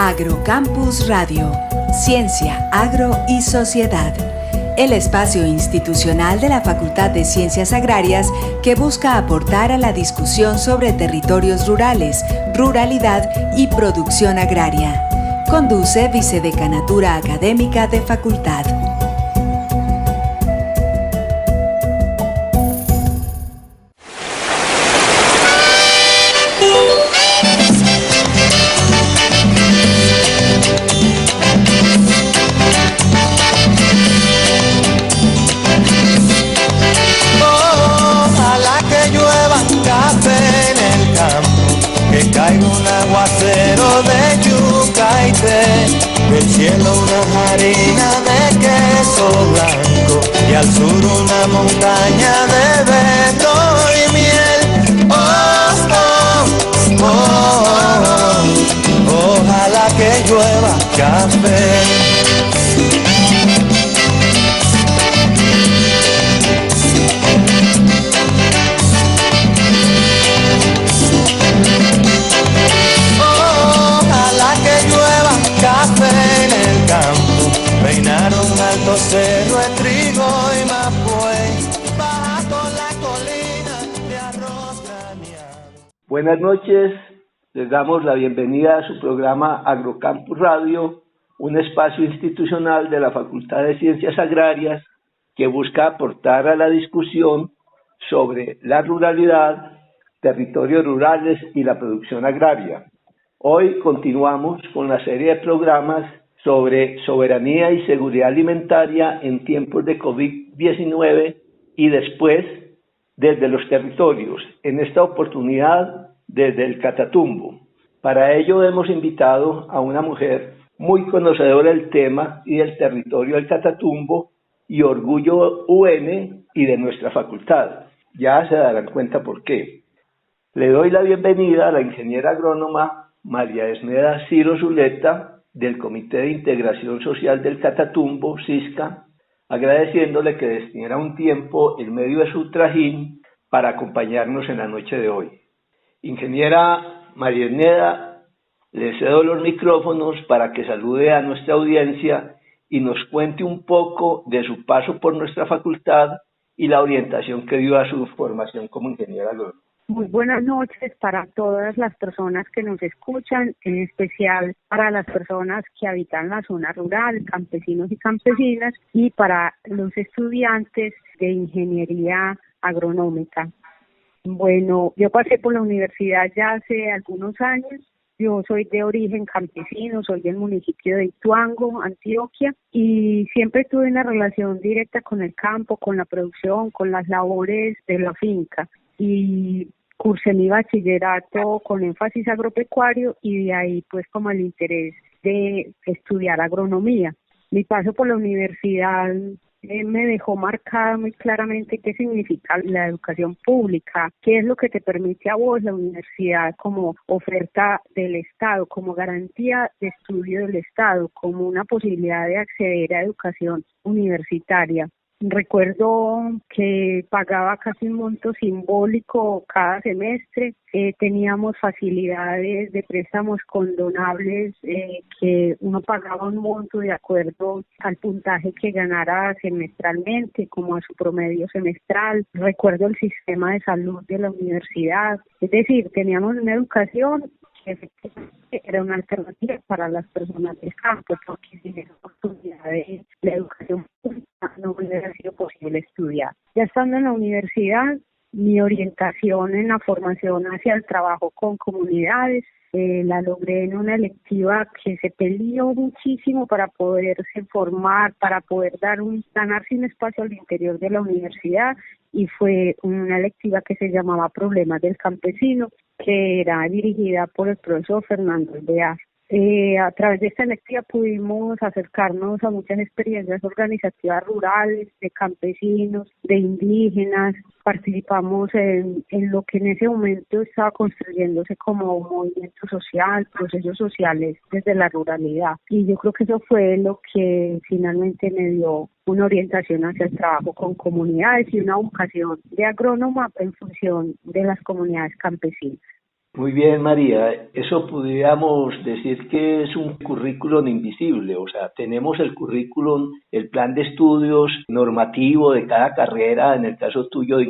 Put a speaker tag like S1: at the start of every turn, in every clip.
S1: Agrocampus Radio, Ciencia, Agro y Sociedad. El espacio institucional de la Facultad de Ciencias Agrarias que busca aportar a la discusión sobre territorios rurales, ruralidad y producción agraria. Conduce Vicedecanatura Académica de Facultad.
S2: Del cielo una harina de queso blanco y al sur una montaña de berro y miel. Oh, oh, oh, oh, ojalá que llueva café. Cerro de trigo y mapuey, baja con la colina de arroz graneado.
S3: Buenas noches, les damos la bienvenida a su programa Agrocampus Radio, un espacio institucional de la Facultad de Ciencias Agrarias que busca aportar a la discusión sobre la ruralidad, territorios rurales y la producción agraria. Hoy continuamos con la serie de programas sobre soberanía y seguridad alimentaria en tiempos de COVID-19 y después desde los territorios, en esta oportunidad desde el Catatumbo. Para ello hemos invitado a una mujer muy conocedora del tema y del territorio del Catatumbo y orgullo UN y de nuestra facultad. Ya se darán cuenta por qué. Le doy la bienvenida a la ingeniera agrónoma María Esneda Ciro Zuleta, del Comité de Integración Social del Catatumbo, CISCA, agradeciéndole que destinara un tiempo en medio de su trajín para acompañarnos en la noche de hoy. Ingeniera María Esneda, le cedo los micrófonos para que salude a nuestra audiencia y nos cuente un poco de su paso por nuestra facultad y la orientación que dio a su formación como ingeniera agrónoma.
S4: Muy buenas noches para todas las personas que nos escuchan, en especial para las personas que habitan la zona rural, campesinos y campesinas, y para los estudiantes de ingeniería agronómica. Bueno, yo pasé por la universidad ya hace algunos años. Yo soy de origen campesino, soy del municipio de Ituango, Antioquia, y siempre tuve una relación directa con el campo, con la producción, con las labores de la finca. Y cursé mi bachillerato con énfasis agropecuario y de ahí pues como el interés de estudiar agronomía. Mi paso por la universidad me dejó marcada muy claramente qué significa la educación pública, qué es lo que te permite a vos la universidad como oferta del Estado, como garantía de estudio del Estado, como una posibilidad de acceder a educación universitaria. Recuerdo que pagaba casi un monto simbólico cada semestre, teníamos facilidades de préstamos condonables que uno pagaba un monto de acuerdo al puntaje que ganara semestralmente, como a su promedio semestral. Recuerdo el sistema de salud de la universidad, es decir, teníamos una educación que efectivamente era una alternativa para las personas del campo, porque sin esa oportunidad de la educación pública no hubiera sido posible estudiar. Ya estando en la universidad, mi orientación en la formación hacia el trabajo con comunidades la logré en una electiva que se peleó muchísimo para poderse formar, para poder ganarse un espacio al interior de la universidad, y fue una electiva que se llamaba Problemas del Campesino, que era dirigida por el profesor Fernando Alvear. A través de esta electiva pudimos acercarnos a muchas experiencias organizativas rurales, de campesinos, de indígenas. Participamos en lo que en ese momento estaba construyéndose como movimiento social, procesos sociales desde la ruralidad. Y yo creo que eso fue lo que finalmente me dio una orientación hacia el trabajo con comunidades y una vocación de agrónoma en función de las comunidades campesinas.
S3: Muy bien, María. Eso podríamos decir que es un currículum invisible. O sea, tenemos el currículum, el plan de estudios normativo de cada carrera, en el caso tuyo de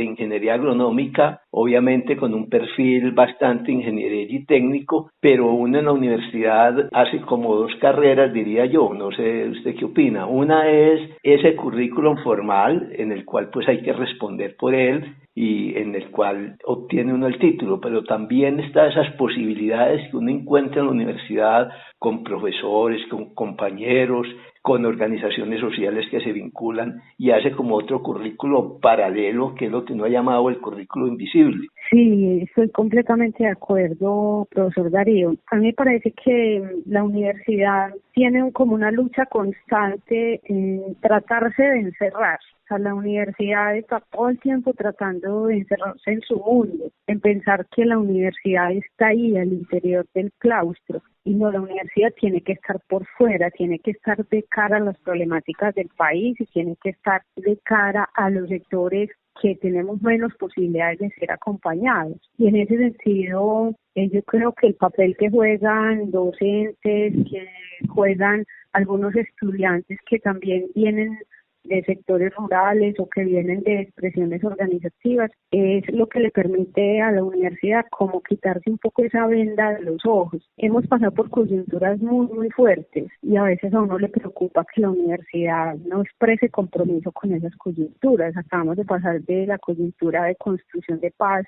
S3: ingeniería agronómica, obviamente con un perfil bastante ingenieril y técnico, pero uno en la universidad hace como dos carreras, diría yo. No sé usted qué opina. Una es ese currículum formal, en el cual pues hay que responder por él, y en el cual obtiene uno el título, pero también está esas posibilidades que uno encuentra en la universidad con profesores, con compañeros, con organizaciones sociales que se vinculan y hace como otro currículo paralelo, que es lo que uno ha llamado el currículo invisible.
S4: Sí, estoy completamente de acuerdo, profesor Darío. A mí me parece que la universidad tiene como una lucha constante en tratarse de encerrar. O sea, la universidad está todo el tiempo tratando de encerrarse en su mundo, en pensar que la universidad está ahí al interior del claustro. Y no, la universidad tiene que estar por fuera, tiene que estar de cara a las problemáticas del país y tiene que estar de cara a los sectores que tenemos menos posibilidades de ser acompañados. Y en ese sentido, yo creo que el papel que juegan docentes, que juegan algunos estudiantes que también vienen de sectores rurales o que vienen de expresiones organizativas, es lo que le permite a la universidad como quitarse un poco esa venda de los ojos. Hemos pasado por coyunturas muy fuertes y a veces a uno le preocupa que la universidad no exprese compromiso con esas coyunturas. Acabamos de pasar de la coyuntura de construcción de paz,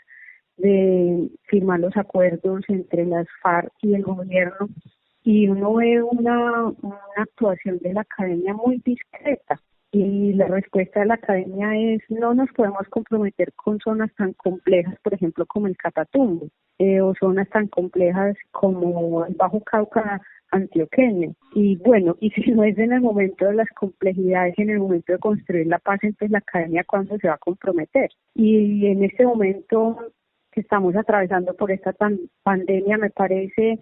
S4: de firmar los acuerdos entre las FARC y el gobierno, y uno ve una actuación de la academia muy discreta. Y la respuesta de la academia es: no nos podemos comprometer con zonas tan complejas, por ejemplo, como el Catatumbo, o zonas tan complejas como el Bajo Cauca antioqueño. Y bueno, y si no es en el momento de las complejidades, en el momento de construir la paz, entonces la academia, ¿cuándo se va a comprometer? Y en este momento que estamos atravesando por esta pandemia, me parece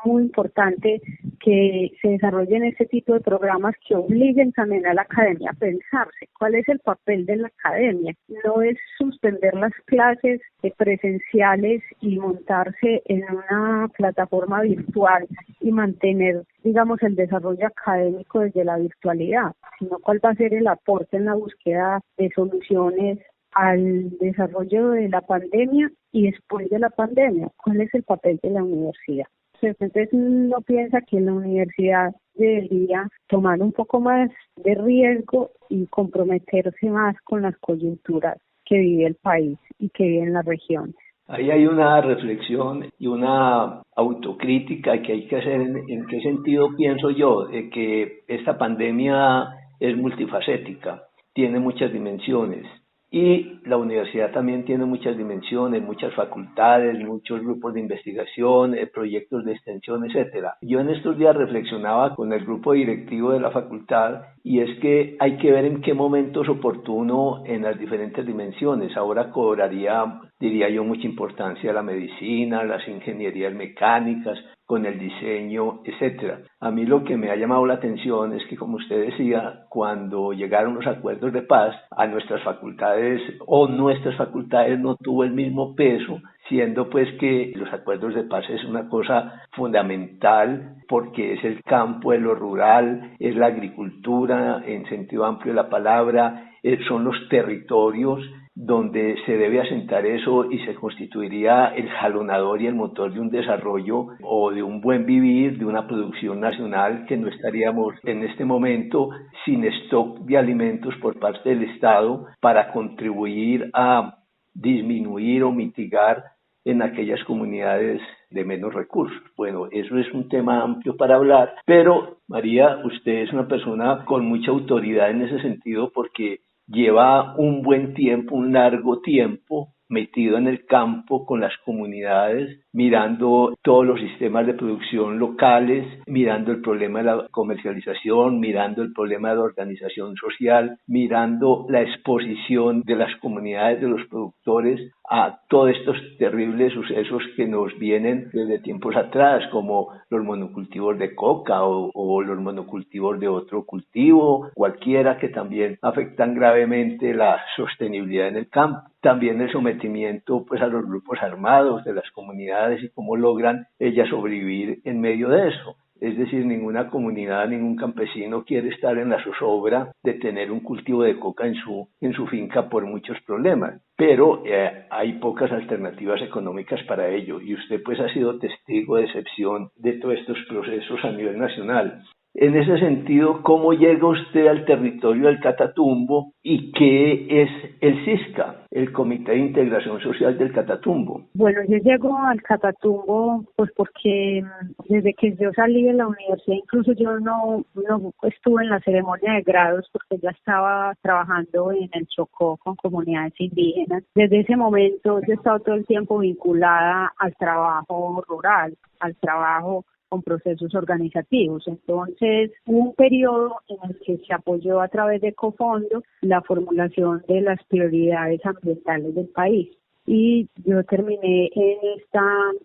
S4: muy importante que se desarrollen este tipo de programas que obliguen también a la academia a pensarse cuál es el papel de la academia. No es suspender las clases presenciales y montarse en una plataforma virtual y mantener, digamos, el desarrollo académico desde la virtualidad, sino cuál va a ser el aporte en la búsqueda de soluciones al desarrollo de la pandemia y después de la pandemia. ¿Cuál es el papel de la universidad? Entonces uno piensa que la universidad debería tomar un poco más de riesgo y comprometerse más con las coyunturas que vive el país y que vive en la región.
S3: Ahí hay una reflexión y una autocrítica que hay que hacer. ¿En qué sentido pienso yo? De que esta pandemia es multifacética, tiene muchas dimensiones. Y la universidad también tiene muchas dimensiones, muchas facultades, muchos grupos de investigación, proyectos de extensión, etcétera. Yo en estos días reflexionaba con el grupo directivo de la facultad y es que hay que ver en qué momento es oportuno en las diferentes dimensiones. Ahora cobraría, diría yo, mucha importancia la medicina, las ingenierías mecánicas, con el diseño, etcétera. A mí lo que me ha llamado la atención es que, como usted decía, cuando llegaron los acuerdos de paz, a nuestras facultades no tuvo el mismo peso, siendo pues que los acuerdos de paz es una cosa fundamental porque es el campo, es lo rural, es la agricultura en sentido amplio de la palabra, son los territorios donde se debe asentar eso y se constituiría el jalonador y el motor de un desarrollo o de un buen vivir, de una producción nacional, que no estaríamos en este momento sin stock de alimentos por parte del Estado para contribuir a disminuir o mitigar en aquellas comunidades de menos recursos. Bueno, eso es un tema amplio para hablar, pero María, usted es una persona con mucha autoridad en ese sentido porque lleva un buen tiempo, un largo tiempo metido en el campo con las comunidades, mirando todos los sistemas de producción locales, mirando el problema de la comercialización, mirando el problema de la organización social, mirando la exposición de las comunidades, de los productores a todos estos terribles sucesos que nos vienen desde tiempos atrás, como los monocultivos de coca o los monocultivos de otro cultivo, cualquiera, que también afectan gravemente la sostenibilidad en el campo. también el sometimiento pues a los grupos armados de las comunidades y cómo logran ellas sobrevivir en medio de eso. Es decir, ninguna comunidad, ningún campesino quiere estar en la zozobra de tener un cultivo de coca en su finca por muchos problemas, pero hay pocas alternativas económicas para ello, y usted pues ha sido testigo de excepción de todos estos procesos a nivel nacional. En ese sentido, ¿cómo llega usted al territorio del Catatumbo y qué es el CISCA, el Comité de Integración Social del Catatumbo?
S4: Bueno, yo llego al Catatumbo pues porque desde que yo salí de la universidad, incluso yo no estuve en la ceremonia de grados porque ya estaba trabajando en el Chocó con comunidades indígenas. Desde ese momento yo he estado todo el tiempo vinculada al trabajo rural, al trabajo con procesos organizativos. Entonces, hubo un periodo en el que se apoyó a través de Ecofondo la formulación de las prioridades ambientales del país. Y yo terminé en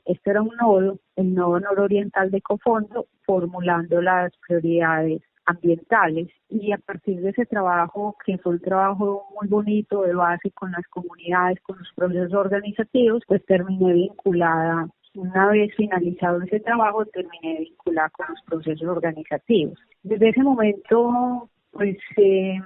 S4: este era un nodo, el nodo nororiental de Ecofondo, formulando las prioridades ambientales, y a partir de ese trabajo, que fue un trabajo muy bonito de base con las comunidades, con los procesos organizativos, pues terminé vinculada. Una vez finalizado ese trabajo, terminé vinculada con los procesos organizativos. Desde ese momento, pues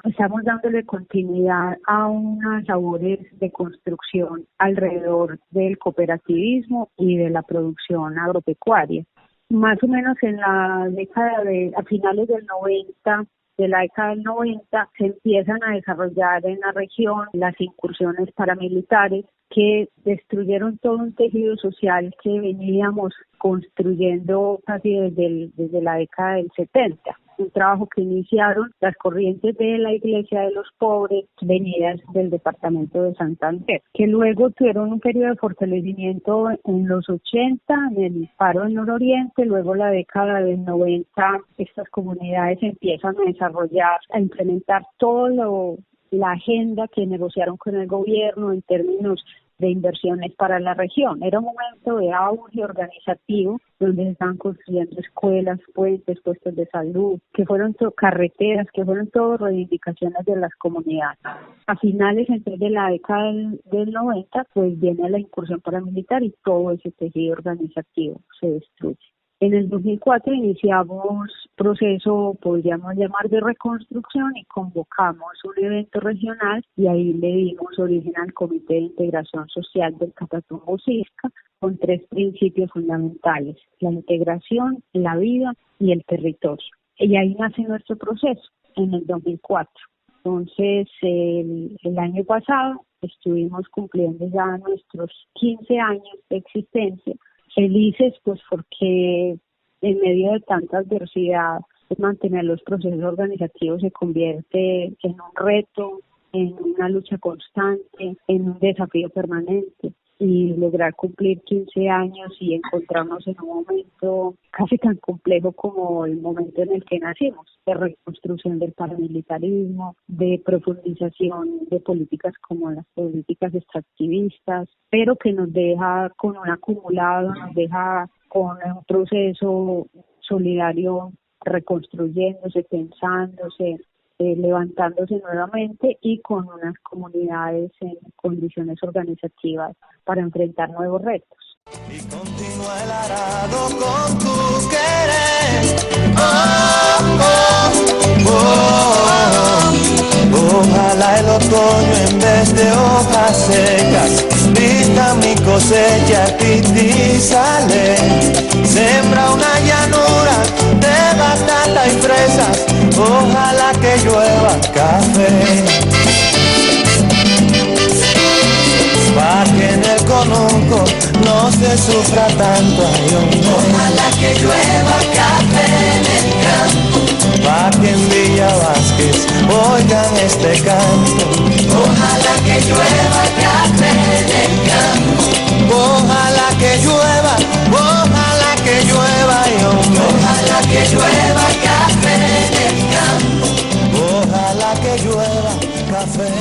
S4: estamos dándole continuidad a unas labores de construcción alrededor del cooperativismo y de la producción agropecuaria. Más o menos en la década a finales del 90, de la década del 90, se empiezan a desarrollar en la región las incursiones paramilitares que destruyeron todo un tejido social que veníamos construyendo casi desde la década del 70. Un trabajo que iniciaron las corrientes de la Iglesia de los Pobres venidas del departamento de Santander, que luego tuvieron un periodo de fortalecimiento en los 80, en el paro del nororiente. Luego la década del 90, estas comunidades empiezan a desarrollar, a implementar la agenda que negociaron con el gobierno en términos de inversiones para la región. Era un momento de auge organizativo donde se estaban construyendo escuelas, puentes, puestos de salud, que fueron carreteras, que fueron todas reivindicaciones de las comunidades. A finales entonces de la década del 90, pues viene la incursión paramilitar y todo ese tejido organizativo se destruye. En el 2004 iniciamos proceso, podríamos llamar, de reconstrucción, y convocamos un evento regional, y ahí le dimos origen al Comité de Integración Social del Catatumbo CISCA, con 3 principios fundamentales: la integración, la vida y el territorio. Y ahí nace nuestro proceso, en el 2004. Entonces, el año pasado estuvimos cumpliendo ya nuestros 15 años de existencia. Felices pues porque en medio de tanta adversidad, pues mantener los procesos organizativos se convierte en un reto, en una lucha constante, en un desafío permanente, y lograr cumplir 15 años y encontrarnos en un momento casi tan complejo como el momento en el que nacimos, de reconstrucción del paramilitarismo, de profundización de políticas como las políticas extractivistas, pero que nos deja con un acumulado, nos deja con un proceso solidario reconstruyéndose, pensándose, levantándose nuevamente, y con unas comunidades en condiciones organizativas para enfrentar nuevos retos.
S2: Y continúa el arado con tu querer. Oh, oh, oh, oh. Ojalá el otoño en vez de hojas secas vista mi cosecha y sale. Sembra una llanura de batata y fresas. Ojalá que llueva café. Pa' que en el conuco no se sufra tanto. Ojalá que llueva café en el campo. Pa' que en Villa Vázquez oigan este canto. Ojalá que llueva café en el campo. Ojalá que llueva, ojalá que llueva, ojalá que llueva café en el campo. Ojalá que llueva café.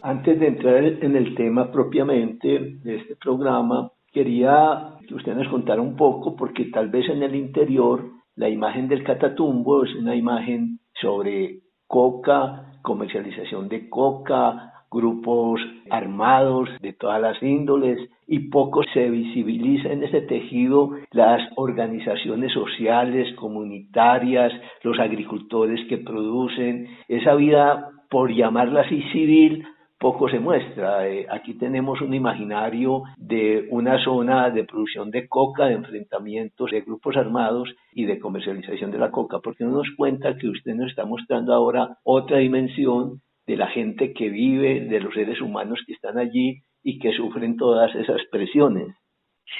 S3: Antes de entrar en el tema propiamente de este programa, quería que usted nos contara un poco, porque tal vez en el interior la imagen del Catatumbo es una imagen sobre coca, comercialización de coca, grupos armados de todas las índoles, y poco se visibiliza en ese tejido las organizaciones sociales, comunitarias, los agricultores que producen, esa vida, por llamarla así, civil, poco se muestra. Aquí tenemos un imaginario de una zona de producción de coca, de enfrentamientos de grupos armados y de comercialización de la coca, porque no nos cuenta que usted nos está mostrando ahora otra dimensión de la gente que vive, de los seres humanos que están allí y que sufren todas esas presiones.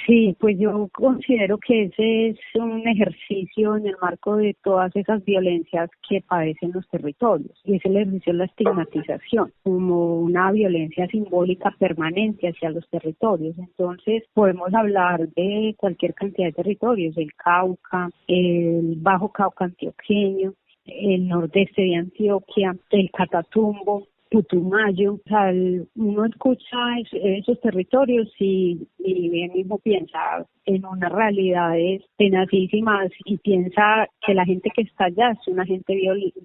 S4: Sí, pues yo considero que ese es un ejercicio en el marco de todas esas violencias que padecen los territorios, y es el ejercicio de la estigmatización como una violencia simbólica permanente hacia los territorios. Entonces podemos hablar de cualquier cantidad de territorios, el Cauca, el Bajo Cauca antioqueño, el nordeste de Antioquia, el Catatumbo, Putumayo. O sea, uno escucha esos territorios y bien mismo piensa en unas realidades tenacísimas y piensa que la gente que está allá es una gente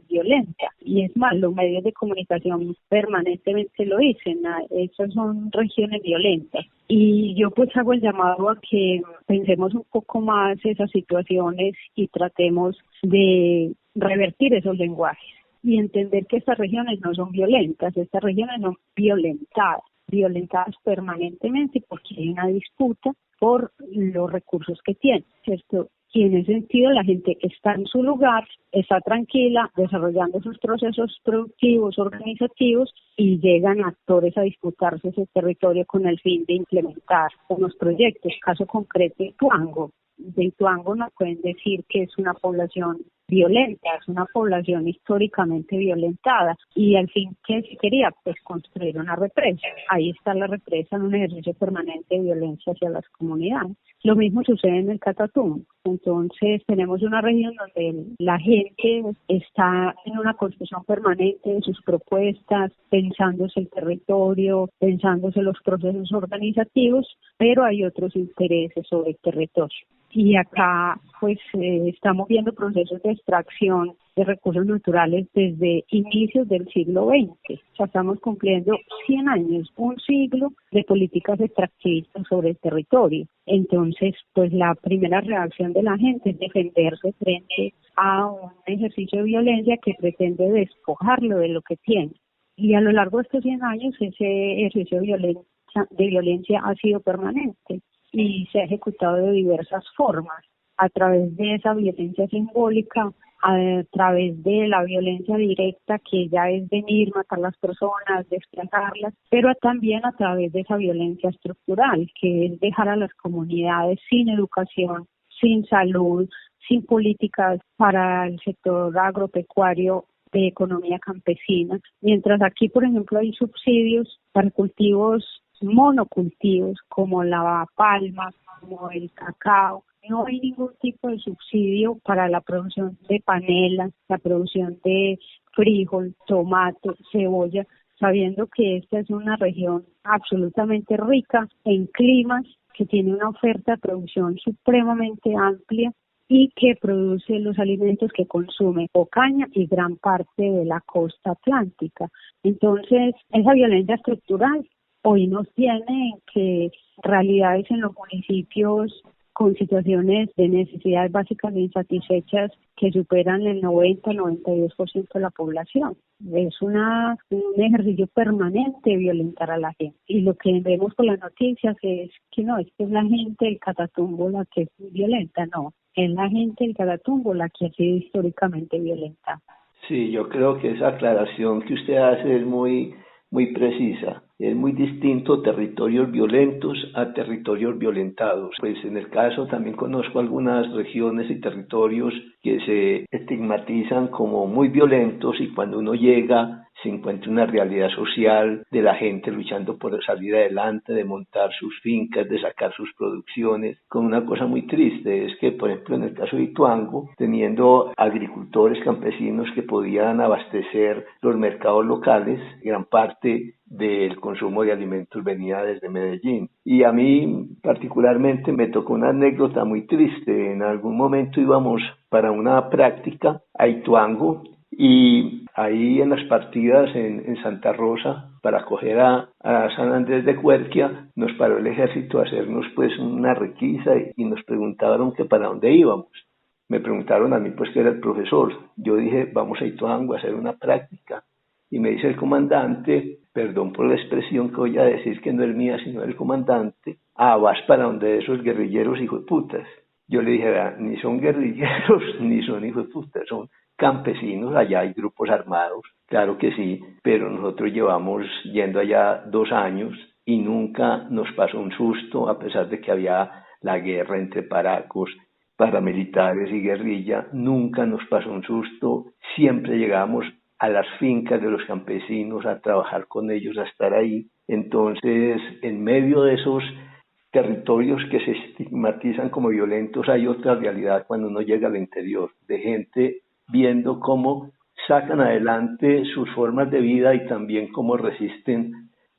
S4: violenta. Y es más, los medios de comunicación permanentemente lo dicen, esas son regiones violentas. Y yo pues hago el llamado a que pensemos un poco más esas situaciones y tratemos de revertir esos lenguajes y entender que estas regiones no son violentas, estas regiones son violentadas permanentemente porque hay una disputa por los recursos que tienen, ¿cierto? Y en ese sentido la gente está en su lugar, está tranquila, desarrollando sus procesos productivos, organizativos, y llegan actores a disputarse ese territorio con el fin de implementar unos proyectos. Caso concreto, Ituango. De Ituango nos pueden decir que es una población violenta, es una población históricamente violentada, y al fin, ¿qué se quería? Pues construir una represa. Ahí está la represa en un ejercicio permanente de violencia hacia las comunidades. Lo mismo sucede en el Catatumbo. Entonces tenemos una región donde la gente está en una construcción permanente de sus propuestas, pensándose el territorio, pensándose los procesos organizativos, pero hay otros intereses sobre el territorio. Y acá pues estamos viendo procesos de extracción de recursos naturales desde inicios del siglo XX. O sea, estamos cumpliendo 100 años, un siglo de políticas extractivistas sobre el territorio. Entonces, pues la primera reacción de la gente es defenderse frente a un ejercicio de violencia que pretende despojarlo de lo que tiene. Y a lo largo de estos 100 años ese ejercicio de violencia ha sido permanente y se ha ejecutado de diversas formas, a través de esa violencia simbólica, a través de la violencia directa, que ya es venir, matar a las personas, desplazarlas, pero también a través de esa violencia estructural, que es dejar a las comunidades sin educación, sin salud, sin políticas para el sector agropecuario de economía campesina. Mientras aquí, por ejemplo, hay subsidios para cultivos, monocultivos como la palma, como el cacao. No hay ningún tipo de subsidio para la producción de panela, la producción de frijol, tomate, cebolla, sabiendo que esta es una región absolutamente rica en climas, que tiene una oferta de producción supremamente amplia y que produce los alimentos que consume Ocaña y gran parte de la costa atlántica. Entonces, esa violencia estructural hoy nos tiene que realidades en los municipios con situaciones de necesidades básicas insatisfechas que superan el 90-92% de la población. Es un ejercicio permanente de violentar a la gente. Y lo que vemos con las noticias es que no, es que es la gente del Catatumbo la que es violenta, no. Es la gente del Catatumbo la que ha sido históricamente violenta.
S3: Sí, yo creo que esa aclaración que usted hace es muy precisa. Es muy distinto territorios violentos a territorios violentados. Pues en el caso también conozco algunas regiones y territorios que se estigmatizan como muy violentos, y cuando uno llega se encuentra una realidad social de la gente luchando por salir adelante, de montar sus fincas, de sacar sus producciones, con una cosa muy triste, es que por ejemplo en el caso de Ituango, teniendo agricultores campesinos que podían abastecer los mercados locales, gran parte del consumo de alimentos venía desde Medellín. Y a mí particularmente me tocó una anécdota muy triste. En algún momento íbamos para una práctica a Ituango y ahí en las partidas en Santa Rosa para coger a San Andrés de Cuerquia, nos paró el ejército a hacernos pues una requisa y nos preguntaron que para dónde íbamos. Me preguntaron a mí pues que era el profesor. Yo dije, vamos a Ituango a hacer una práctica. Y me dice el comandante, perdón por la expresión que voy a decir que no es mía sino del comandante, vas para donde esos guerrilleros hijo de putas. Yo le dije, ni son guerrilleros ni son hijo de putas, son campesinos, allá hay grupos armados, claro que sí, pero nosotros llevamos yendo allá 2 años y nunca nos pasó un susto, a pesar de que había la guerra entre paracos, paramilitares y guerrilla, nunca nos pasó un susto, siempre llegamos a las fincas de los campesinos a trabajar con ellos, a estar ahí. Entonces, en medio de esos territorios que se estigmatizan como violentos, hay otra realidad cuando uno llega al interior, de gente viendo cómo sacan adelante sus formas de vida y también cómo resisten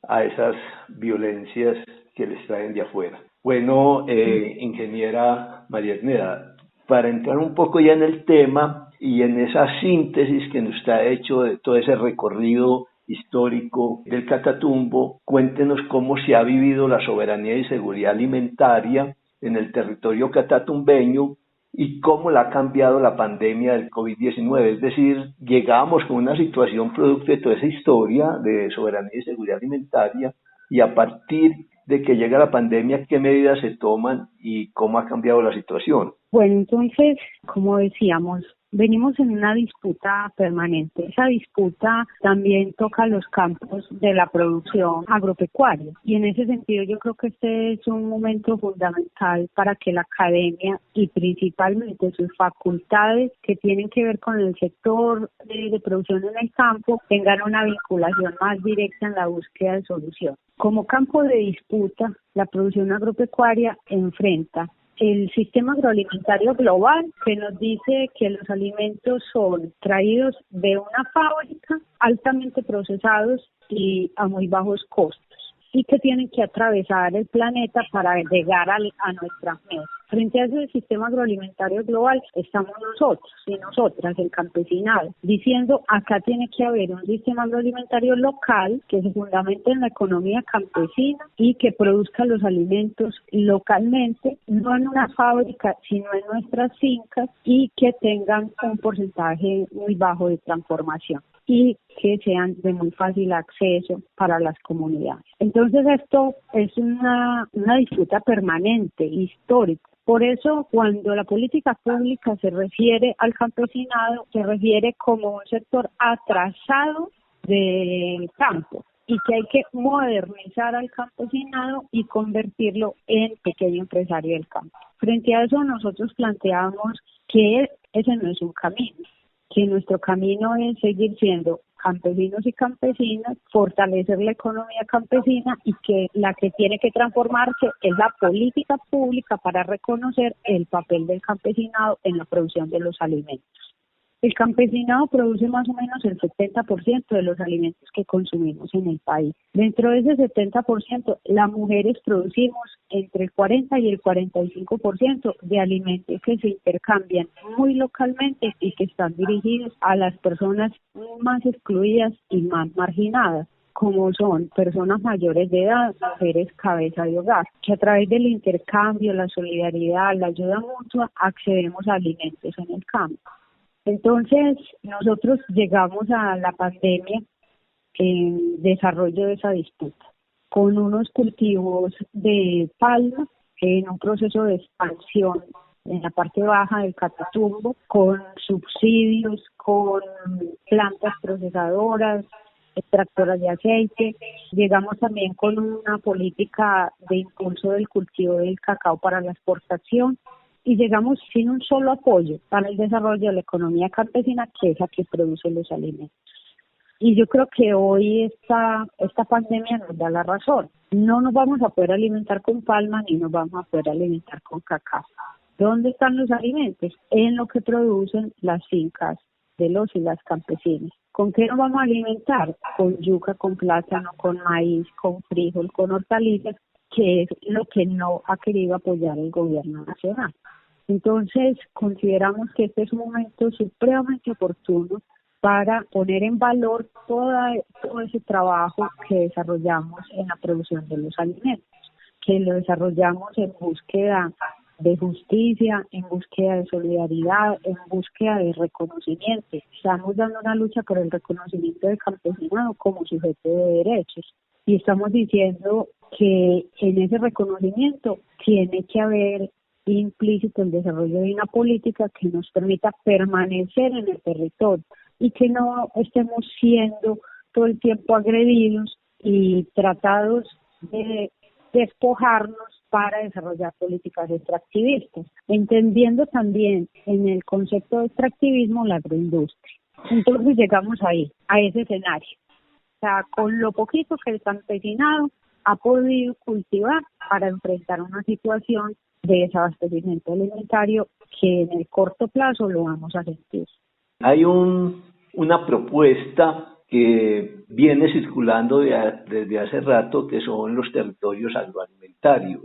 S3: a esas violencias que les traen de afuera. Bueno, ingeniera María Erneda, para entrar un poco ya en el tema y en esa síntesis que nos ha hecho de todo ese recorrido histórico del Catatumbo, cuéntenos cómo se ha vivido la soberanía y seguridad alimentaria en el territorio catatumbeño y cómo la ha cambiado la pandemia del COVID-19. Es decir, llegamos con una situación producto de toda esa historia de soberanía y seguridad alimentaria y a partir de que llega la pandemia, ¿qué medidas se toman y cómo ha cambiado la situación?
S4: Bueno, entonces, como decíamos, venimos en una disputa permanente. Esa disputa también toca los campos de la producción agropecuaria. Y en ese sentido yo creo que este es un momento fundamental para que la academia y principalmente sus facultades que tienen que ver con el sector de producción en el campo tengan una vinculación más directa en la búsqueda de solución. Como campo de disputa, la producción agropecuaria enfrenta el sistema agroalimentario global, que nos dice que los alimentos son traídos de una fábrica, altamente procesados y a muy bajos costos, y que tienen que atravesar el planeta para llegar a nuestras mesas. Frente a ese sistema agroalimentario global estamos nosotros y nosotras, el campesinado, diciendo acá tiene que haber un sistema agroalimentario local que se fundamente en la economía campesina y que produzca los alimentos localmente, no en una fábrica, sino en nuestras fincas y que tengan un porcentaje muy bajo de transformación y que sean de muy fácil acceso para las comunidades. Entonces esto es una disputa permanente, histórica. Por eso, cuando la política pública se refiere al campesinado, se refiere como un sector atrasado del campo y que hay que modernizar al campesinado y convertirlo en pequeño empresario del campo. Frente a eso, nosotros planteamos que ese no es un camino, que nuestro camino es seguir siendo campesinos y campesinas, fortalecer la economía campesina y que la que tiene que transformarse es la política pública para reconocer el papel del campesinado en la producción de los alimentos. El campesinado produce más o menos el 70% de los alimentos que consumimos en el país. Dentro de ese 70%, las mujeres producimos entre el 40 y el 45% de alimentos que se intercambian muy localmente y que están dirigidos a las personas más excluidas y más marginadas, como son personas mayores de edad, mujeres cabeza de hogar, que a través del intercambio, la solidaridad, la ayuda mutua, accedemos a alimentos en el campo. Entonces, nosotros llegamos a la pandemia en desarrollo de esa disputa, con unos cultivos de palma en un proceso de expansión en la parte baja del Catatumbo, con subsidios, con plantas procesadoras, extractoras de aceite. Llegamos también con una política de impulso del cultivo del cacao para la exportación. Y llegamos sin un solo apoyo para el desarrollo de la economía campesina, que es la que produce los alimentos. Y yo creo que hoy esta pandemia nos da la razón. No nos vamos a poder alimentar con palma ni nos vamos a poder alimentar con cacao. ¿Dónde están los alimentos? En lo que producen las fincas de los y las campesinas. ¿Con qué nos vamos a alimentar? Con yuca, con plátano, con maíz, con frijol, con hortalizas, que es lo que no ha querido apoyar el gobierno nacional. Entonces, consideramos que este es un momento supremamente oportuno para poner en valor todo ese trabajo que desarrollamos en la producción de los alimentos, que lo desarrollamos en búsqueda de justicia, en búsqueda de solidaridad, en búsqueda de reconocimiento. Estamos dando una lucha por el reconocimiento del campesinado como sujeto de derechos y estamos diciendo que en ese reconocimiento tiene que haber implícito el desarrollo de una política que nos permita permanecer en el territorio y que no estemos siendo todo el tiempo agredidos y tratados de despojarnos para desarrollar políticas extractivistas, entendiendo también en el concepto de extractivismo la agroindustria. Entonces llegamos ahí, a ese escenario. O sea, con lo poquito que el campesinado ha podido cultivar para enfrentar una situación de desabastecimiento alimentario que en el corto plazo lo vamos a sentir.
S3: Hay una propuesta que viene circulando desde hace rato, que son los territorios agroalimentarios.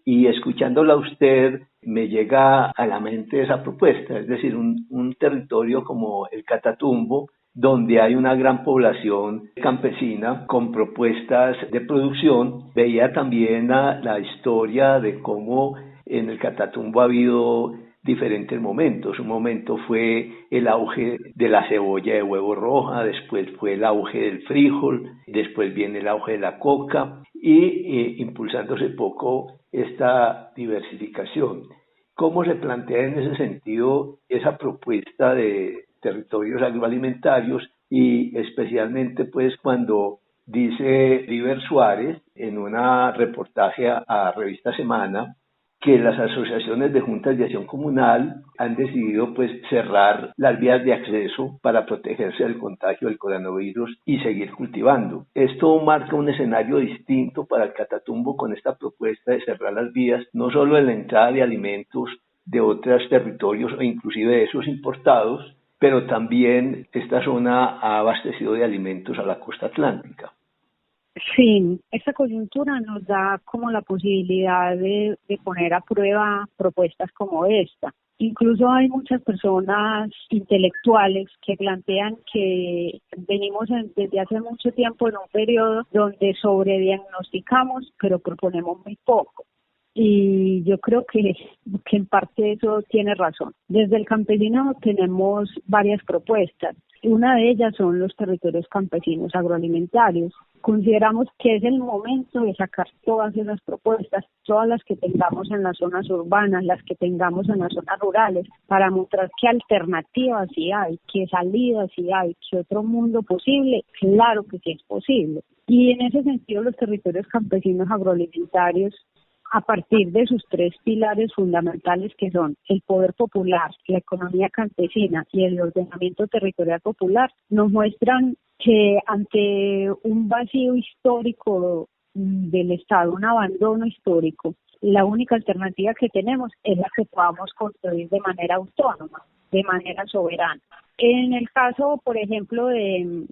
S3: Y escuchándola a usted, me llega a la mente esa propuesta, es decir, un territorio como el Catatumbo, donde hay una gran población campesina con propuestas de producción. Veía también la historia de cómo en el Catatumbo ha habido diferentes momentos. Un momento fue el auge de la cebolla de huevo roja, después fue el auge del frijol, después viene el auge de la coca y impulsándose poco esta diversificación. ¿Cómo se plantea en ese sentido esa propuesta de territorios agroalimentarios y especialmente pues cuando dice River Suárez en un reportaje a Revista Semana que las asociaciones de juntas de acción comunal han decidido pues cerrar las vías de acceso para protegerse del contagio del coronavirus y seguir cultivando? Esto marca un escenario distinto para el Catatumbo con esta propuesta de cerrar las vías, no solo en la entrada de alimentos de otros territorios o inclusive de esos importados, pero también esta zona ha abastecido de alimentos a la costa atlántica.
S4: Sí, esta coyuntura nos da como la posibilidad de poner a prueba propuestas como esta. Incluso hay muchas personas intelectuales que plantean que venimos desde hace mucho tiempo en un periodo donde sobrediagnosticamos, pero proponemos muy poco. Y yo creo que en parte eso tiene razón. Desde el campesinado tenemos varias propuestas. Una de ellas son los territorios campesinos agroalimentarios. Consideramos que es el momento de sacar todas esas propuestas, todas las que tengamos en las zonas urbanas, las que tengamos en las zonas rurales, para mostrar qué alternativas sí hay, qué salidas sí hay, qué otro mundo posible. Claro que sí es posible. Y en ese sentido los territorios campesinos agroalimentarios, a partir de sus tres pilares fundamentales que son el poder popular, la economía campesina y el ordenamiento territorial popular, nos muestran que ante un vacío histórico del Estado, un abandono histórico, la única alternativa que tenemos es la que podamos construir de manera autónoma, de manera soberana. En el caso, por ejemplo, de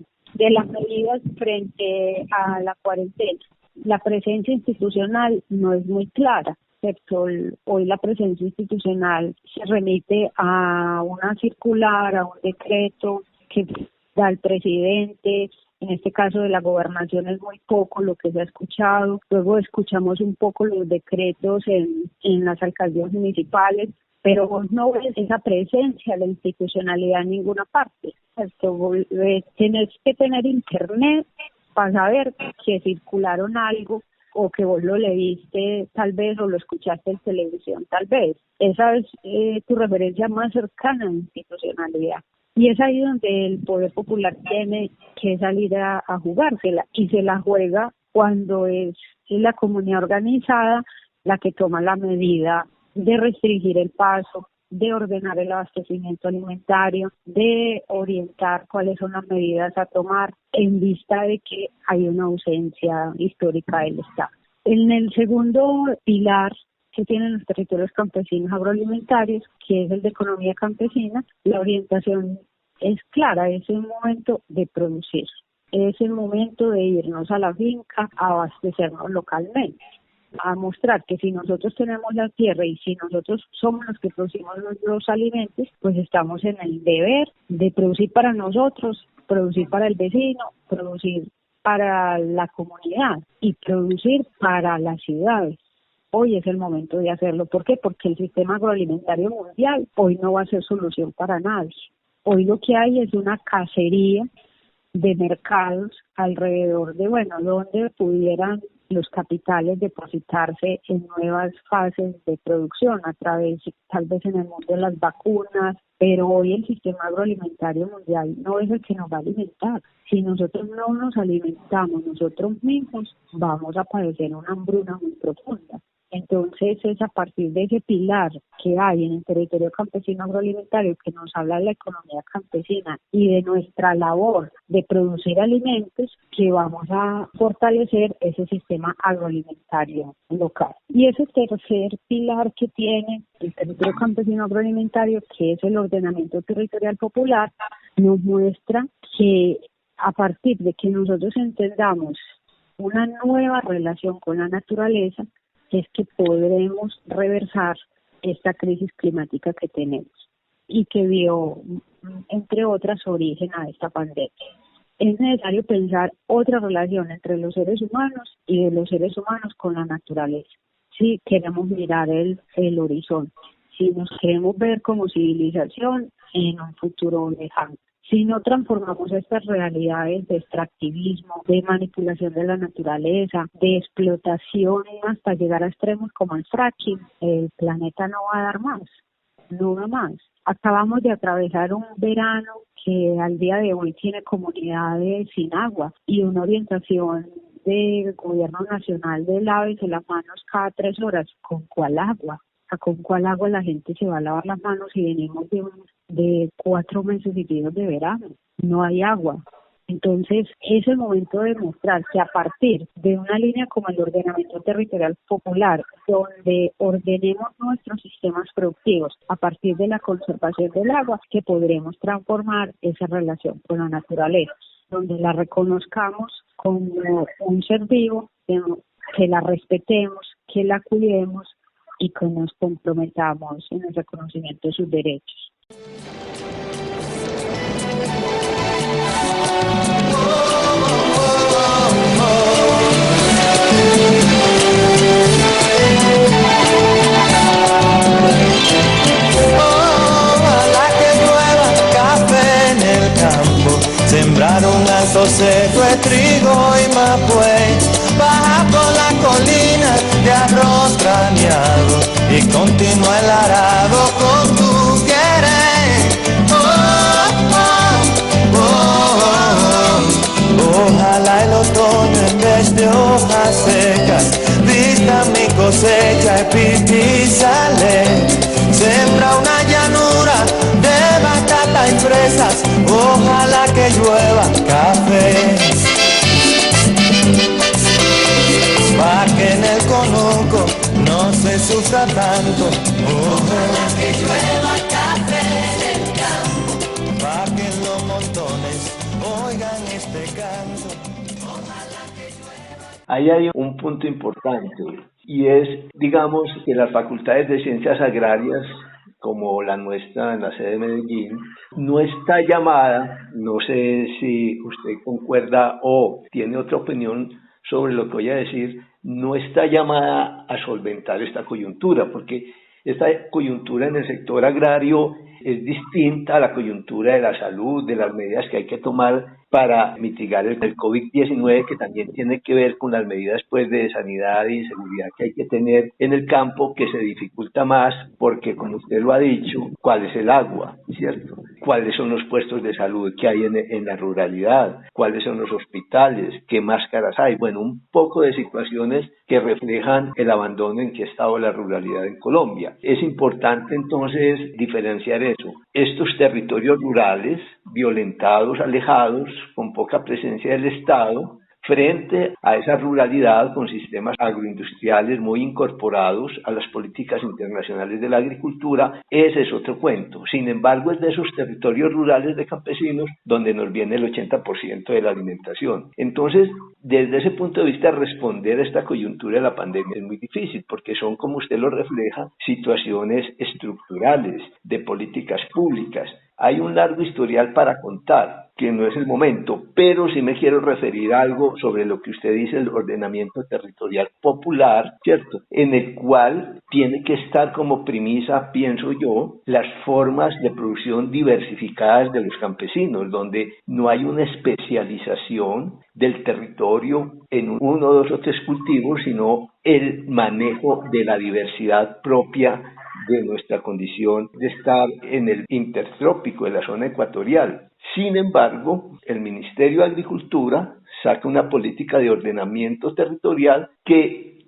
S4: las medidas frente a la cuarentena, la presencia institucional no es muy clara, excepto hoy la presencia institucional se remite a una circular, a un decreto que da el presidente. En este caso de la gobernación es muy poco lo que se ha escuchado. Luego escuchamos un poco los decretos en las alcaldías municipales, pero vos no ves esa presencia, la institucionalidad en ninguna parte. Tienes que tener internet para saber que circularon algo o que vos lo leíste tal vez o lo escuchaste en televisión tal vez. Esa es tu referencia más cercana a la institucionalidad. Y es ahí donde el poder popular tiene que salir a jugársela y se la juega cuando es la comunidad organizada la que toma la medida de restringir el paso, de ordenar el abastecimiento alimentario, de orientar cuáles son las medidas a tomar en vista de que hay una ausencia histórica del Estado. En el segundo pilar que tienen los territorios campesinos agroalimentarios, que es el de economía campesina, la orientación es clara, es el momento de producir, es el momento de irnos a la finca a abastecernos localmente. a mostrar que si nosotros tenemos la tierra y si nosotros somos los que producimos los alimentos, pues estamos en el deber de producir para nosotros, producir para el vecino, producir para la comunidad y producir para las ciudades. Hoy es el momento de hacerlo. ¿Por qué? Porque el sistema agroalimentario mundial hoy no va a ser solución para nadie. Hoy lo que hay es una cacería de mercados alrededor de, donde pudieran los capitales depositarse en nuevas fases de producción a través, tal vez en el mundo de las vacunas, pero hoy el sistema agroalimentario mundial no es el que nos va a alimentar. Si nosotros no nos alimentamos nosotros mismos, vamos a padecer una hambruna muy profunda. Entonces es a partir de ese pilar que hay en el territorio campesino agroalimentario que nos habla de la economía campesina y de nuestra labor de producir alimentos que vamos a fortalecer ese sistema agroalimentario local. Y ese tercer pilar que tiene el territorio campesino agroalimentario, que es el ordenamiento territorial popular, nos muestra que a partir de que nosotros entendamos una nueva relación con la naturaleza, es que podremos reversar esta crisis climática que tenemos y que dio, entre otras, origen a esta pandemia. Es necesario pensar otra relación entre los seres humanos y de los seres humanos con la naturaleza. Si queremos mirar el horizonte, si nos queremos ver como civilización en un futuro lejano. Si no transformamos estas realidades de extractivismo, de manipulación de la naturaleza, de explotación hasta llegar a extremos como el fracking, el planeta no va a dar más, no va más. Acabamos de atravesar un verano que al día de hoy tiene comunidades sin agua y una orientación del gobierno nacional de lávense las manos cada 3 horas. ¿Con cuál agua? ¿Con cuál agua la gente se va a lavar las manos si venimos de 4 meses seguidos de verano? No hay agua. Entonces es el momento de demostrar que a partir de una línea como el ordenamiento territorial popular, donde ordenemos nuestros sistemas productivos a partir de la conservación del agua, que podremos transformar esa relación con la naturaleza, donde la reconozcamos como un ser vivo, que la respetemos, que la cuidemos y que nos comprometamos en el reconocimiento de sus derechos.
S2: Ojalá que llueva café en el campo, sembrar un alto seco de trigo y mapuey. Baja por la colina de arroz graneado y continúa el arado con tu querer. Ojalá el otoño en vez de hojas secas vista mi cosecha de pipi y sale. Sembra una llanura de batata y fresas, ojalá que llueva café. Pa' que en el conuco no se sufra tanto. Ojalá que llueva café en el campo. Pa' que en los montones oigan este canto. Ojalá que llueva.
S3: Ahí hay un punto importante y es, digamos, que las facultades de ciencias agrarias, como la nuestra en la sede de Medellín, no está llamada, no sé si usted concuerda o tiene otra opinión sobre lo que voy a decir, no está llamada a solventar esta coyuntura, porque esta coyuntura en el sector agrario es distinta a la coyuntura de la salud, de las medidas que hay que tomar para mitigar el COVID-19, que también tiene que ver con las medidas de sanidad y seguridad que hay que tener en el campo, que se dificulta más porque, como usted lo ha dicho, ¿cuál es el agua? ¿Cierto? ¿Cuáles son los puestos de salud que hay en la ruralidad? ¿Cuáles son los hospitales? ¿Qué máscaras hay? Bueno, un poco de situaciones que reflejan el abandono en que ha estado la ruralidad en Colombia. Es importante entonces diferenciar eso. Estos territorios rurales, violentados, alejados, con poca presencia del Estado, frente a esa ruralidad con sistemas agroindustriales muy incorporados a las políticas internacionales de la agricultura. Ese es otro cuento. Sin embargo, es de esos territorios rurales de campesinos donde nos viene el 80% de la alimentación. Entonces, desde ese punto de vista, responder a esta coyuntura de la pandemia es muy difícil, porque son, como usted lo refleja, situaciones estructurales de políticas públicas. Hay un largo historial para contar, que no es el momento, pero sí me quiero referir a algo sobre lo que usted dice, el ordenamiento territorial popular, ¿cierto? En el cual tiene que estar como premisa, pienso yo, las formas de producción diversificadas de los campesinos, donde no hay una especialización del territorio en uno, dos o tres cultivos, sino el manejo de la diversidad propia de nuestra condición de estar en el intertrópico, de la zona ecuatorial. Sin embargo, el Ministerio de Agricultura saca una política de ordenamiento territorial que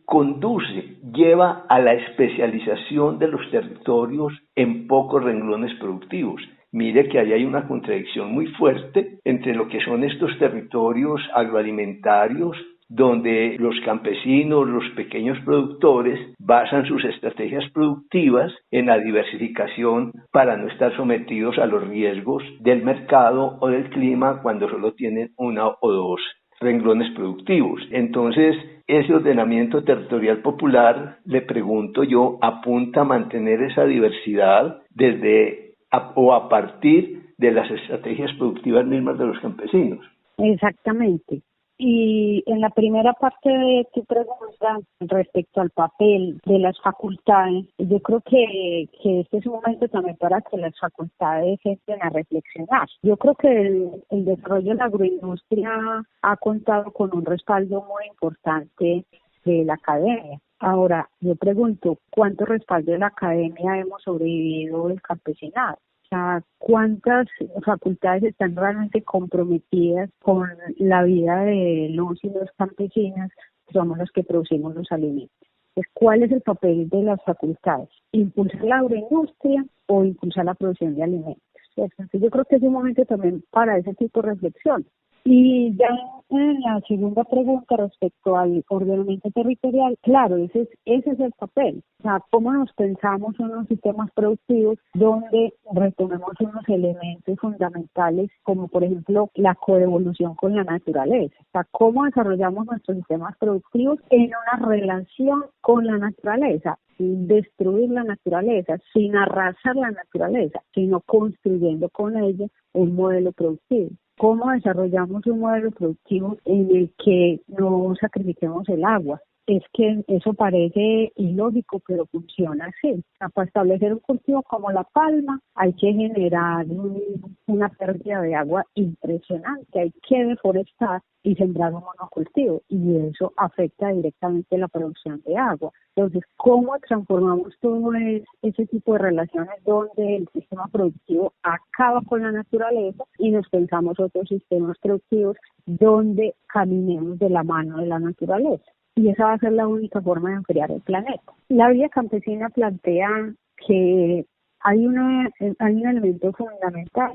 S3: lleva a la especialización de los territorios en pocos renglones productivos. Mire que ahí hay una contradicción muy fuerte entre lo que son estos territorios agroalimentarios, donde los campesinos, los pequeños productores, basan sus estrategias productivas en la diversificación para no estar sometidos a los riesgos del mercado o del clima cuando solo tienen una o dos renglones productivos. Entonces, ese ordenamiento territorial popular, le pregunto yo, apunta a mantener esa diversidad a partir de las estrategias productivas mismas de los campesinos.
S4: Exactamente. Y en la primera parte de tu pregunta, respecto al papel de las facultades, yo creo que este es un momento también para que las facultades entren a reflexionar. Yo creo que el desarrollo de la agroindustria ha contado con un respaldo muy importante de la academia. Ahora, yo pregunto, ¿cuánto respaldo de la academia hemos sobrevivido del campesinado? ¿Cuántas facultades están realmente comprometidas con la vida de los y los campesinos, que somos los que producimos los alimentos? Pues, ¿cuál es el papel de las facultades? ¿Impulsar la agroindustria o impulsar la producción de alimentos? Entonces, yo creo que es un momento también para ese tipo de reflexión. Y ya en la segunda pregunta respecto al ordenamiento territorial, claro, ese es el papel. O sea, cómo nos pensamos en unos sistemas productivos donde retomemos unos elementos fundamentales como, por ejemplo, la coevolución con la naturaleza. O sea, cómo desarrollamos nuestros sistemas productivos en una relación con la naturaleza, sin destruir la naturaleza, sin arrasar la naturaleza, sino construyendo con ella un modelo productivo. ¿Cómo desarrollamos un modelo productivo en el que no sacrifiquemos el agua? Es que eso parece ilógico, pero funciona así. O sea, para establecer un cultivo como la palma hay que generar una pérdida de agua impresionante, hay que deforestar y sembrar un monocultivo, y eso afecta directamente la producción de agua. Entonces, ¿cómo transformamos todo ese tipo de relaciones donde el sistema productivo acaba con la naturaleza y nos pensamos otros sistemas productivos donde caminemos de la mano de la naturaleza? Y esa va a ser la única forma de enfriar el planeta. La Vía Campesina plantea que hay un elemento fundamental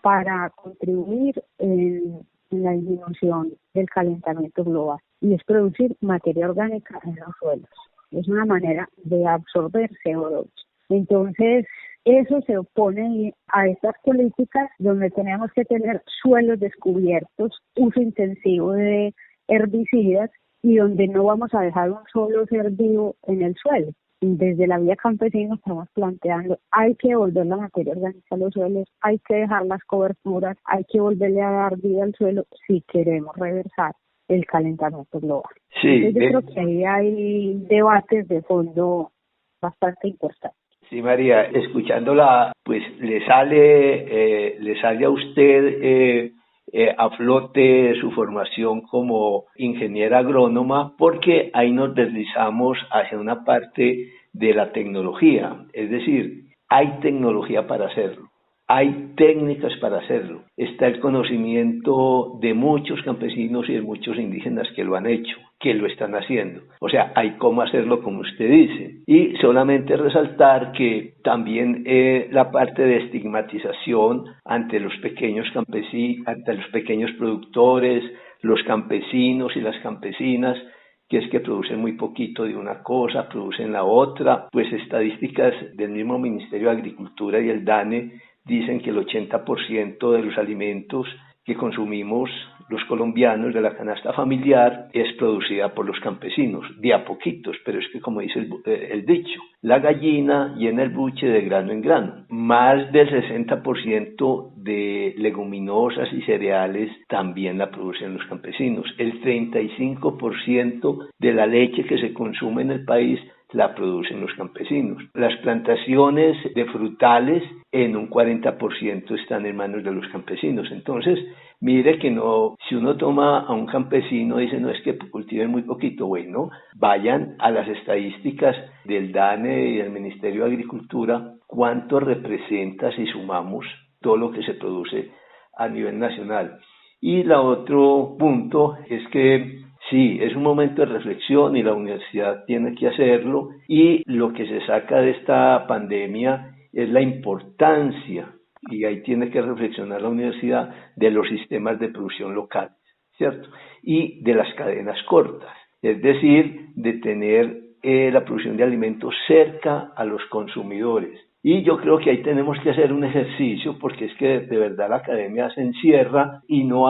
S4: para contribuir en la disminución del calentamiento global, y es producir materia orgánica en los suelos. Es una manera de absorber CO2. Entonces, eso se opone a estas políticas donde tenemos que tener suelos descubiertos, uso intensivo de herbicidas, y donde no vamos a dejar un solo ser vivo en el suelo. Desde la Vía Campesina estamos planteando, hay que devolver la materia orgánica a los suelos, hay que dejar las coberturas, hay que volverle a dar vida al suelo si queremos reversar el calentamiento global.
S3: Sí,
S4: entonces, yo creo que ahí hay debates de fondo bastante importantes.
S3: Sí, María, escuchándola, pues le sale a usted a flote su formación como ingeniera agrónoma, porque ahí nos deslizamos hacia una parte de la tecnología. Es decir, hay tecnología para hacerlo, hay técnicas para hacerlo, está el conocimiento de muchos campesinos y de muchos indígenas que lo han hecho, que lo están haciendo. O sea, hay cómo hacerlo como usted dice. Y solamente resaltar que también la parte de estigmatización ante los pequeños campesinos, ante los pequeños productores, los campesinos y las campesinas, que es que producen muy poquito de una cosa, producen la otra, pues estadísticas del mismo Ministerio de Agricultura y el DANE dicen que el 80% de los alimentos que consumimos los colombianos de la canasta familiar es producida por los campesinos, de a poquitos, pero es que como dice el dicho, la gallina llena el buche de grano en grano. Más del 60% de leguminosas y cereales también la producen los campesinos. El 35% de la leche que se consume en el país la producen los campesinos. Las plantaciones de frutales en un 40% están en manos de los campesinos. Entonces, mire que no, si uno toma a un campesino y dice, no, es que cultiven muy poquito, bueno, vayan a las estadísticas del DANE y del Ministerio de Agricultura, cuánto representa si sumamos todo lo que se produce a nivel nacional. Y el otro punto es que sí, es un momento de reflexión y la universidad tiene que hacerlo, y lo que se saca de esta pandemia es la importancia, y ahí tiene que reflexionar la universidad, de los sistemas de producción local, ¿cierto? Y de las cadenas cortas, es decir, de tener la producción de alimentos cerca a los consumidores. Y yo creo que ahí tenemos que hacer un ejercicio, porque es que de verdad la academia se encierra y no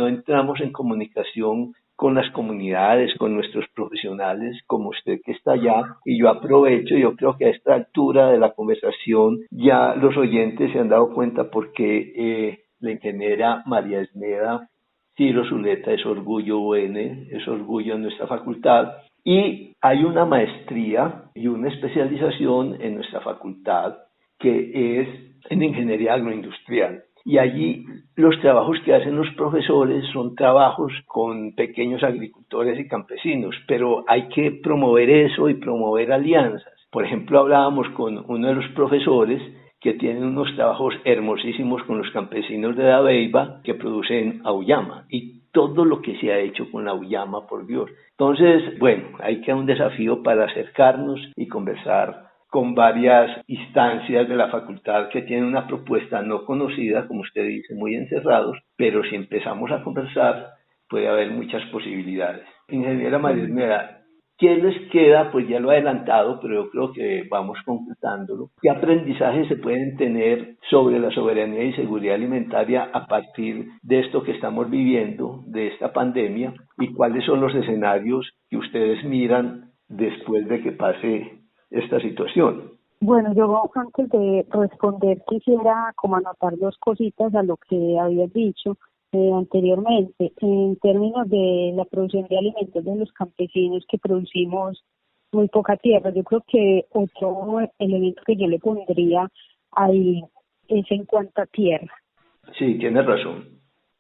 S3: entramos en comunicación con las comunidades, con nuestros profesionales, como usted que está allá. Y yo aprovecho, yo creo que a esta altura de la conversación ya los oyentes se han dado cuenta porque la ingeniera María Esmeda Ciro Zuleta es orgullo UN, es orgullo en nuestra facultad. Y hay una maestría y una especialización en nuestra facultad que es en ingeniería agroindustrial. Y allí los trabajos que hacen los profesores son trabajos con pequeños agricultores y campesinos, pero hay que promover eso y promover alianzas. Por ejemplo, hablábamos con uno de los profesores que tienen unos trabajos hermosísimos con los campesinos de Dabeiba que producen auyama, y todo lo que se ha hecho con la auyama, por Dios. Entonces, bueno, hay que un desafío para acercarnos y conversar con varias instancias de la facultad que tienen una propuesta no conocida, como usted dice, muy encerrados, pero si empezamos a conversar puede haber muchas posibilidades. Ingeniera María Esmeda, ¿qué les queda? Pues ya lo he adelantado, pero yo creo que vamos completándolo. ¿Qué aprendizajes se pueden tener sobre la soberanía y seguridad alimentaria a partir de esto que estamos viviendo, de esta pandemia? ¿Y cuáles son los escenarios que ustedes miran después de que pase esta situación?
S4: Bueno, yo antes de responder quisiera como anotar dos cositas a lo que habías dicho anteriormente, en términos de la producción de alimentos de los campesinos, que producimos muy poca tierra. Yo creo que otro elemento que yo le pondría ahí es en cuanto a tierra.
S3: Sí, tienes razón,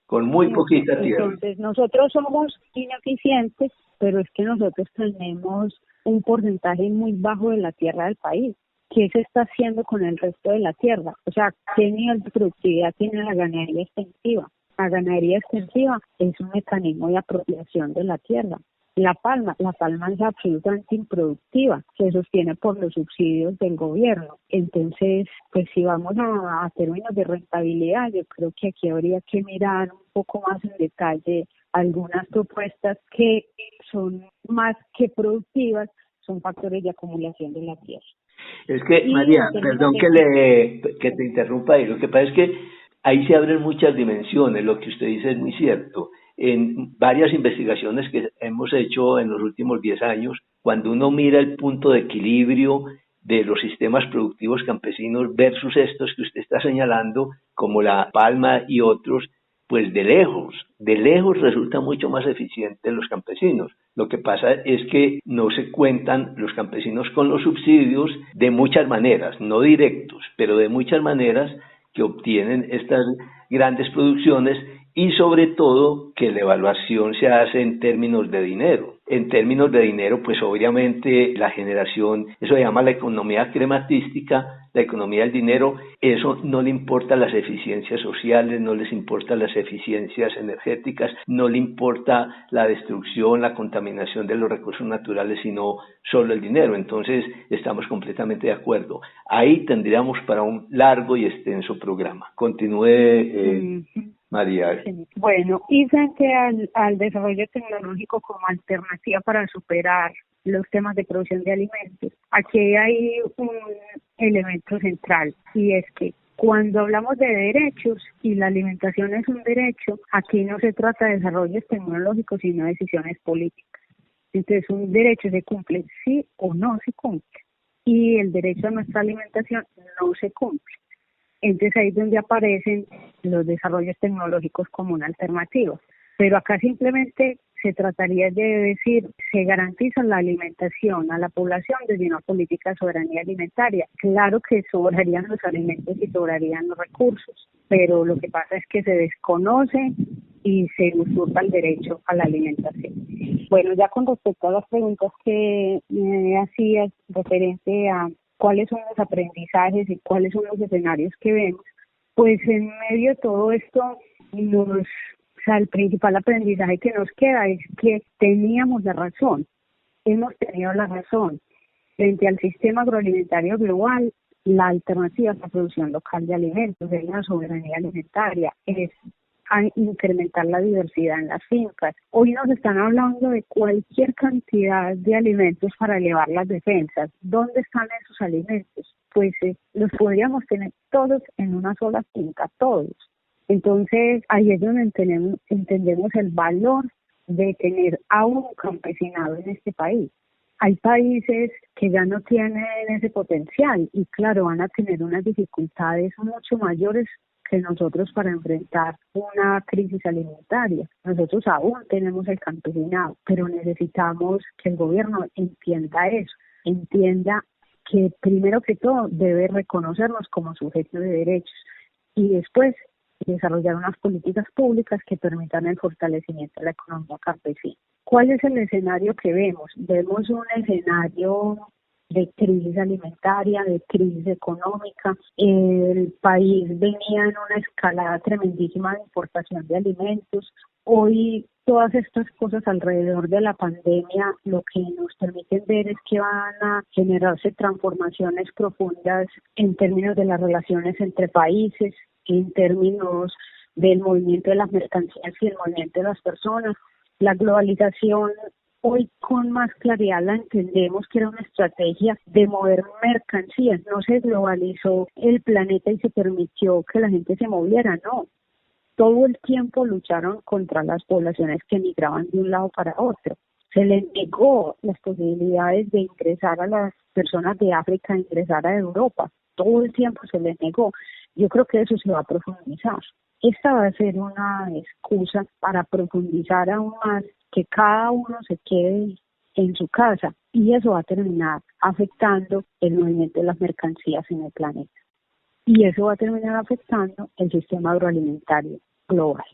S3: con muy poquita tierra.
S4: Entonces, nosotros somos ineficientes, pero es que nosotros tenemos un porcentaje muy bajo de la tierra del país. ¿Qué se está haciendo con el resto de la tierra? O sea, ¿qué nivel de productividad tiene la ganadería extensiva? La ganadería extensiva es un mecanismo de apropiación de la tierra. La palma es absolutamente improductiva, se sostiene por los subsidios del gobierno. Entonces, pues si vamos a términos de rentabilidad, yo creo que aquí habría que mirar un poco más en detalle algunas propuestas que son más que productivas, son factores de acumulación de la tierra.
S3: Es que, María, perdón que te interrumpa ahí, lo que pasa es que ahí se abren muchas dimensiones, lo que usted dice es muy cierto. En varias investigaciones que hemos hecho en los últimos 10 años, cuando uno mira el punto de equilibrio de los sistemas productivos campesinos versus estos que usted está señalando, como la palma y otros, pues de lejos resulta mucho más eficiente los campesinos. Lo que pasa es que no se cuentan los campesinos con los subsidios de muchas maneras, no directos, pero de muchas maneras que obtienen estas grandes producciones, y sobre todo que la evaluación se hace en términos de dinero. En términos de dinero, pues obviamente la generación, eso se llama la economía crematística, la economía del dinero, eso no le importa las eficiencias sociales, no les importa las eficiencias energéticas, no le importa la destrucción, la contaminación de los recursos naturales, sino solo el dinero. Entonces, estamos completamente de acuerdo. Ahí tendríamos para un largo y extenso programa. Continúe, María.
S4: Bueno, y frente al desarrollo tecnológico como alternativa para superar los temas de producción de alimentos, aquí hay un elemento central, y es que cuando hablamos de derechos y la alimentación es un derecho, aquí no se trata de desarrollos tecnológicos, sino de decisiones políticas. Entonces, un derecho se cumple sí o no se cumple, y el derecho a nuestra alimentación no se cumple. Entonces ahí es donde aparecen los desarrollos tecnológicos como una alternativa. Pero acá simplemente se trataría de decir, se garantiza la alimentación a la población desde una política de soberanía alimentaria. Claro que sobrarían los alimentos y sobrarían los recursos, pero lo que pasa es que se desconoce y se usurpa el derecho a la alimentación. Bueno, ya con respecto a las preguntas que me hacías referente a cuáles son los aprendizajes y cuáles son los escenarios que vemos, pues en medio de todo esto, el principal aprendizaje que nos queda es que teníamos la razón, hemos tenido la razón. Frente al sistema agroalimentario global, la alternativa es la producción local de alimentos, es la soberanía alimentaria, es a incrementar la diversidad en las fincas. Hoy nos están hablando de cualquier cantidad de alimentos para elevar las defensas. ¿Dónde están esos alimentos? Pues los podríamos tener todos en una sola finca, todos. Entonces, ahí es donde entendemos el valor de tener a un campesinado en este país. Hay países que ya no tienen ese potencial y claro, van a tener unas dificultades mucho mayores que nosotros para enfrentar una crisis alimentaria. Nosotros aún tenemos el campesinado, pero necesitamos que el gobierno entienda eso, entienda que primero que todo debe reconocernos como sujetos de derechos y después desarrollar unas políticas públicas que permitan el fortalecimiento de la economía campesina. ¿Cuál es el escenario que vemos? Vemos un escenario de crisis alimentaria, de crisis económica. El país venía en una escalada tremendísima de importación de alimentos. Hoy todas estas cosas alrededor de la pandemia lo que nos permiten ver es que van a generarse transformaciones profundas en términos de las relaciones entre países, en términos del movimiento de las mercancías y el movimiento de las personas. La globalización hoy con más claridad la entendemos que era una estrategia de mover mercancías. No se globalizó el planeta y se permitió que la gente se moviera, no. Todo el tiempo lucharon contra las poblaciones que migraban de un lado para otro. Se les negó las posibilidades de ingresar a las personas de África, ingresar a Europa. Todo el tiempo se les negó. Yo creo que eso se va a profundizar. Esta va a ser una excusa para profundizar aún más, que cada uno se quede en su casa y eso va a terminar afectando el movimiento de las mercancías en el planeta. Y eso va a terminar afectando el sistema agroalimentario global.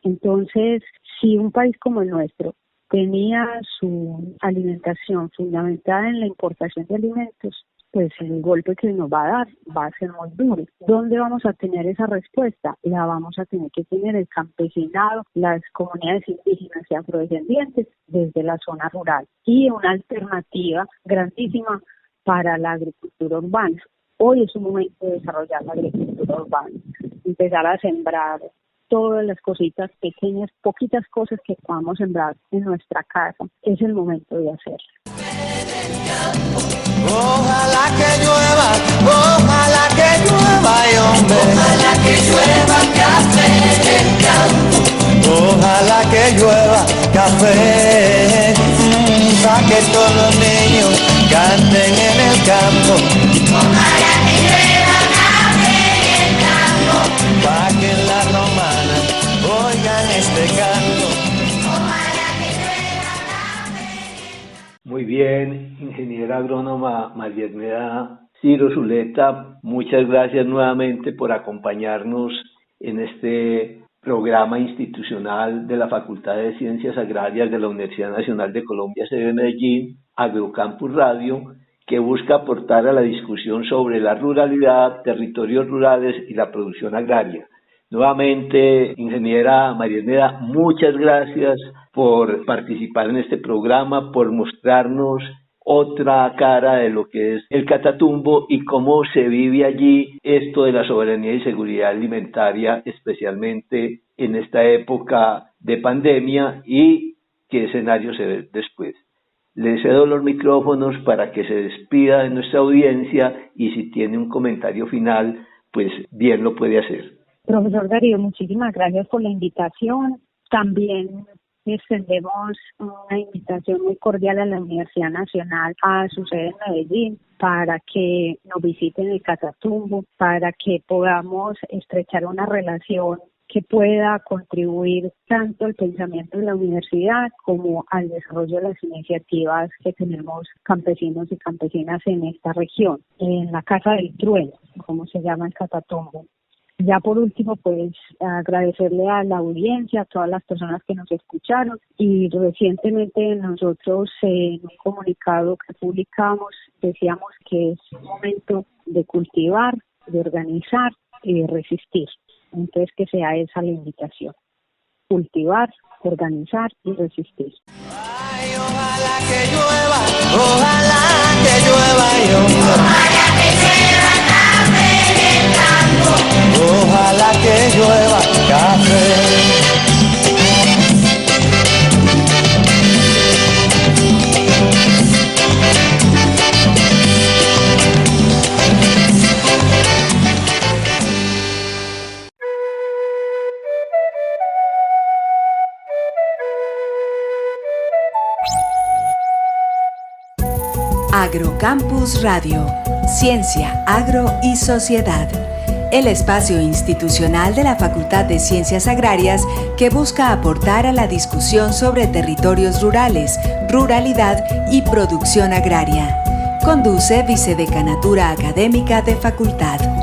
S4: Entonces, si un país como el nuestro tenía su alimentación fundamentada en la importación de alimentos, pues el golpe que nos va a dar va a ser muy duro. ¿Dónde vamos a tener esa respuesta? La vamos a tener que tener el campesinado, las comunidades indígenas y afrodescendientes desde la zona rural y una alternativa grandísima para la agricultura urbana. Hoy es un momento de desarrollar la agricultura urbana, empezar a sembrar todas las cositas pequeñas, poquitas cosas que podamos sembrar en nuestra casa. Es el momento de hacerlo.
S2: Ojalá que llueva, y hombre. Ojalá que llueva café en el campo. Ojalá que llueva café, para que todos los niños canten en el campo. Ojalá que llueva café en el campo, para que las romanas oigan este canto.
S3: Muy bien, ingeniera agrónoma María Edmeda Ciro Zuleta, muchas gracias nuevamente por acompañarnos en este programa institucional de la Facultad de Ciencias Agrarias de la Universidad Nacional de Colombia, sede de Medellín, Agrocampus Radio, que busca aportar a la discusión sobre la ruralidad, territorios rurales y la producción agraria. Nuevamente, ingeniera María Neda, muchas gracias por participar en este programa, por mostrarnos otra cara de lo que es el Catatumbo y cómo se vive allí esto de la soberanía y seguridad alimentaria, especialmente en esta época de pandemia, y qué escenario se ve después. Le cedo los micrófonos para que se despida de nuestra audiencia y si tiene un comentario final, pues bien lo puede hacer.
S4: Profesor Darío, muchísimas gracias por la invitación. También extendemos una invitación muy cordial a la Universidad Nacional, a su sede en Medellín, para que nos visiten el Catatumbo, para que podamos estrechar una relación que pueda contribuir tanto al pensamiento de la universidad como al desarrollo de las iniciativas que tenemos campesinos y campesinas en esta región, en la Casa del Trueno, como se llama el Catatumbo. Ya por último, pues agradecerle a la audiencia, a todas las personas que nos escucharon, y recientemente nosotros en un comunicado que publicamos decíamos que es momento de cultivar, de organizar y de resistir. Entonces que sea esa la invitación: cultivar, organizar y resistir.
S2: Ay, ojalá que llueva, ojalá que llueva, ojalá que llueva café en el campo. Ojalá que llueva café.
S1: Agrocampus Radio, Ciencia, Agro y Sociedad. El espacio institucional de la Facultad de Ciencias Agrarias que busca aportar a la discusión sobre territorios rurales, ruralidad y producción agraria. Conduce Vicedecanatura Académica de Facultad.